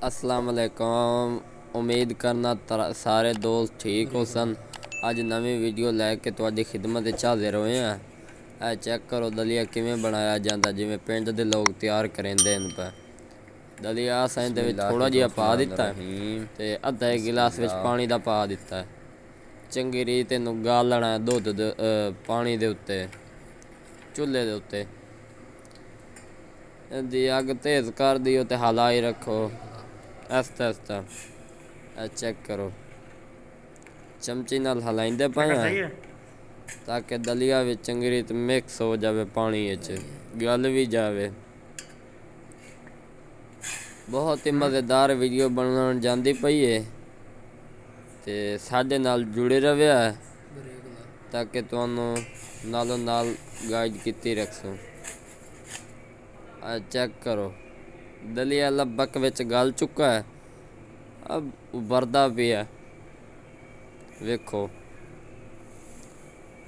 अस्सलाम वालेकुम। उम्मीद करना सारे दोस्त ठीक हो सन। अज नवी वीडियो लैके तुहाडी खिदमत विच हाज़िर होए हैं। ए चेक करो दलिया किवें बनाया जांदा, जिवें पिंड दे लोग तैयार करेंदे न पे। दलिया असां इहदे विच थोड़ा जिहा पा दित्ता ते अद्धा एक गिलास विच पानी दा पा दित्ता। चंगी रीत इहनूं गालना दुद्ध पानी दे उत्ते, चुल्हे दे उत्ते। इहदी अग तेज़ कर दिओ ते हलाई रखो आहिस्ता आहिस्ता। चेक करो चमची नाल हलाइंदे पए हैं ताकि दलिया भी चंगी रीत मिक्स हो जाए, पानी गल भी जाए। बहुत ही मज़ेदार वीडियो बनाउण जांदी पई है ते साडे नाल जुड़े रहिया ताकि तुहानूं नालों नाल गाइड कीती रखसूं। चेक करो दलिया लगभग विच गल चुका है, अब उबरदा पिया। वेखो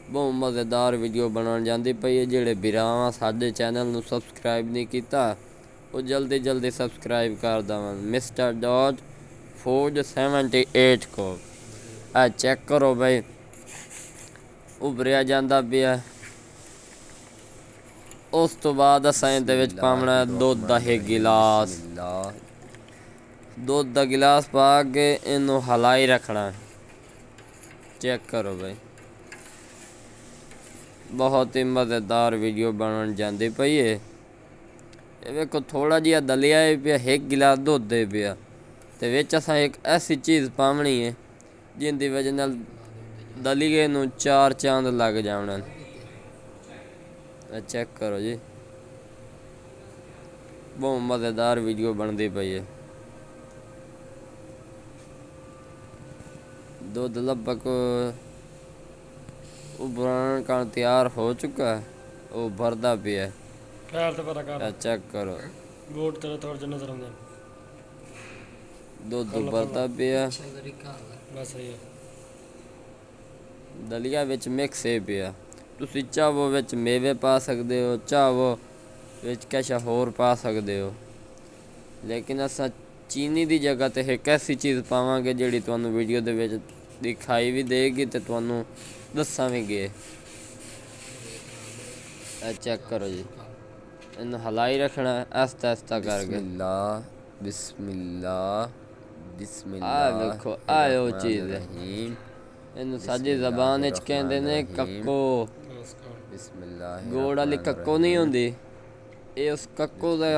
बहुत मज़ेदार वीडियो बनाउण जांदी पई है। जिहड़े भरावां साडे चैनल नूं सबसक्राइब नहीं कीता वो जल्दी जल्दी सबसक्राइब कर देवण। मिस्टर डॉट फूड 78 को चेक करो बई उभरिया जांदा पिया। उस तो बाद असां इहदे विच पावना दुद्ध दा एक गिलास। दुद्ध दा गिलास पा के इनू हलाई रखना। चेक करो भाई बहुत ही मज़ेदार वीडियो बनन जांदी पई है। ये वेखो थोड़ा जिहा दलिया है पिया, एक गिलास दुद्ध है पिया ते विच असां एक ऐसी चीज़ पावनी है जिंदी वजह नाल दलिए नूं चार चांद लग जावण। चेक करो जी बहुत मज़ेदार वीडियो बनती पई है। दुध लगभग उबलण का तैयार हो चुका है, वो भरदा पिया। चेक करो गोट तेरे थोड़े से नजर आंदे दुध उबलदा पिया। बस सही है। दलिया विच मिक्स है पिया। तुसीं चाहो विच मेवे पा सकदे हो, चाहो विच किश होर पा सकदे हो, लेकिन असां चीनी दी जगह ते एक ऐसी चीज़ पावांगे जिहड़ी तुहानूं वीडियो दे विच दिखाई भी देगी ते तुहानूं दस्सांगे। चेक करो जी इन्हूं हलाई रखना आहिस्ता आहिस्ता करके। बिस्मिल्लाह बिस्मिल्लाह वेखो आयो चीज़ इनू साडी ज़बान विच कहंदे ने कक्को। गोड़ वाली कक्को नहीं होंदी, ये उस कक्को दा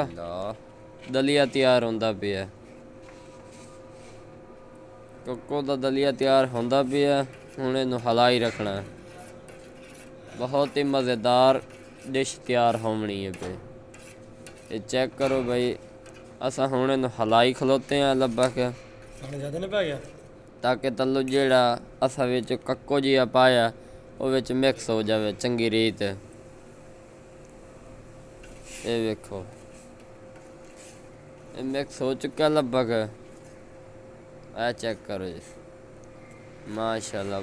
दलिया तैयार होंदा पिया। कक्को दा दलिया तैयार होंदा पिया। हुण इनू हलाई रखना। बहुत ही मज़ेदार डिश तैयार होनी है पे। ये चेक करो भाई असां हुण इनू हलाई खलोते हैं लगभग ताकि तल्लू जिहड़ा असां विच कक्को जिहा पाया वो विच मिक्स हो जाए चंगी रीत। ये वेखो ये मिक्स हो चुका लगभग। चेक करो जी माशाअल्लाह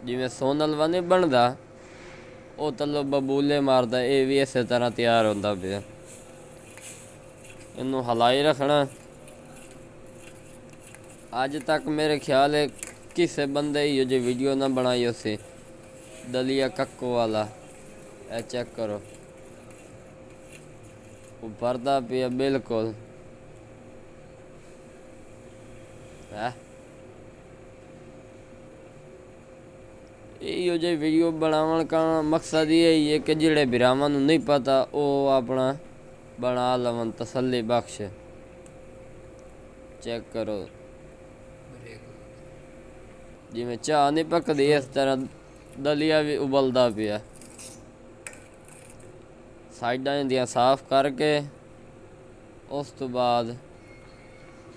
जिवें सोन हलवा नहीं बनदा वो तल्लो बबूले मारदा, ये भी इस तरह तैयार होंदा पिया। इनू हलाई रखना। अज तक मेरे ख्याल है किसी बंदे ही जी वीडियो ना बनाई उसे दलिया कक्को वाला। चेक करो भरदा पिया बिल्कुल है। इहो जी वीडियो बनावन का मकसद ये ही है कि जिहड़े भरावां नूं नहीं पता वो अपना बना लवन तसल्ली बख्श। चेक करो जिवें चाह नहीं पकदी इस तरह दलिया भी उबलदा पिया। साइडां इहदियां साफ करके उस तो बाद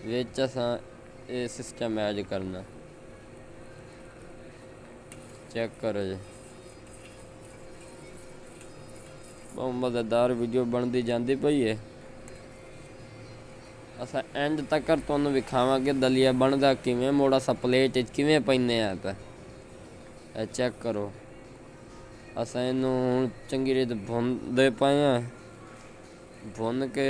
विच असां ये सिस्टम ऐड करना। चेक करो जी बहुत मज़ेदार वीडियो बनती जाती पई है। असां एंड तक तुहानूं विखावांगे दलिया बनदा किवें, मोड़ा असां प्लेट किवें पैंदे आ पे। चेक करो असां इनू हुण चंगी रीत भुनदे पए हैं। भुन के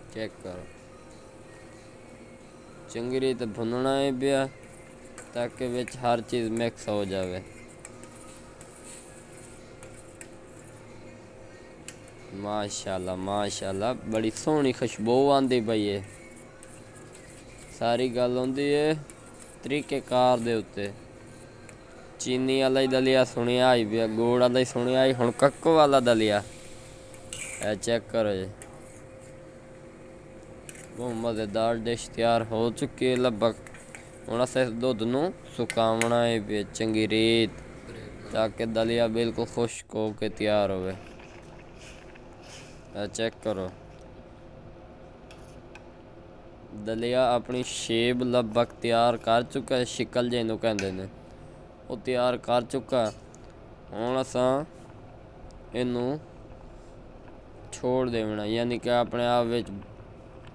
चेक करो चंगी रीत भुनना है पिया ताकि विच हर चीज़ मिक्स हो जाए। माशाल्लाह माशाल्लाह बड़ी सोहनी खुशबू आंदी पई है। सारी गल होंदी है तरीकेकार दे उत्ते। चीनी वाला ही दलिया सुनिया ही पिया, गुड़ वाला ही सुनिया ही, हुण कक्को वाला दलिया है। चेक करो जी, बहुत मज़ेदार डिश तैयार हो चुकी है लगभग। हुण असें दुध नूं सुकावना है पिया चंगी रीत ताकि दलिया बिल्कुल खुश्क हो के तैयार होवे। चेक करो दलिया अपनी शेप लगभग तैयार कर चुका है, शिकल जिहनूं कहंदे ने वो तैयार कर चुका। हुण असां इनू छोड़ देना, यानी कि अपने आप विच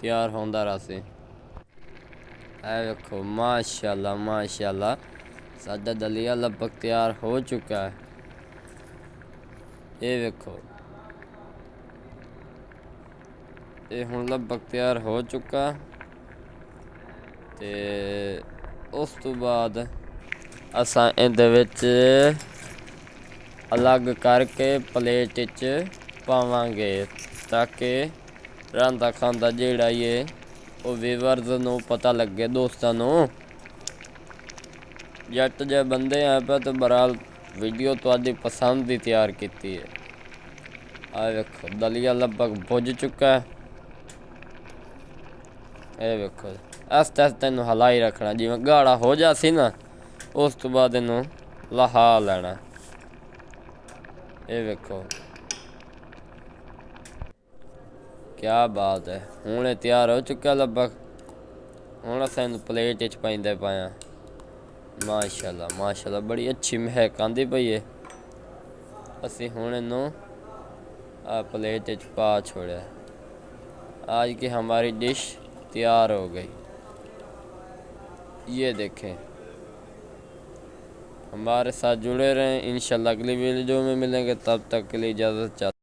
तैयार होंदा रहसे। ऐ वेखो माशाल्लाह माशाल्लाह साडा दलिया लगभग तैयार हो चुका है। ये वेखो ये हुण लगभग तैयार हो चुका ते उस तो बाद असां इहदे विच अलग करके प्लेट विच पावांगे ताकि रहांदा खांदा जिहड़ा ये ਉਹ ਵੀਵਰਸ ਨੂੰ ਪਤਾ ਲੱਗੇ, ਦੋਸਤਾਂ ਨੂੰ। ਜੱਟ ਜਿਹੇ ਬੰਦੇ ਆ ਪਾ ਤੇ ਬਹਰਾਲ ਵੀਡੀਓ ਤੁਹਾਡੀ ਪਸੰਦ ਦੀ ਤਿਆਰ ਕੀਤੀ ਹੈ। ਆ ਵੇਖੋ ਦਲੀਆ ਲਗਭਗ ਭੁੱਜ ਚੁੱਕਾ ਹੈ। ਇਹ ਵੇਖੋ ਆਸਤੇ ਆਸਤੇ ਇਹਨੂੰ ਹਲਾਈ ਰੱਖਣਾ, ਜਿਵੇਂ ਗਾੜਾ ਹੋ ਜਾ ਸੀ ਨਾ ਉਸ ਤੋਂ ਬਾਅਦ ਇਹਨੂੰ ਲਹਾ ਲੈਣਾ। ਇਹ ਵੇਖੋ क्या बात है, हूँ तैयार हो चुका लगभग। हूँ असें प्लेट च पाइंदे पाया। माशाल्लाह माशाल्लाह बड़ी अच्छी महक आंदी पई है। असी हूँ इनू प्लेट च पा छोड़िया। आज की हमारी डिश तैयार हो गई। ये देखें, हमारे साथ जुड़े रहें। इंशाल्लाह अगली वीडियो में मिलेंगे, तब तक के लिए इजाज़त चाहते।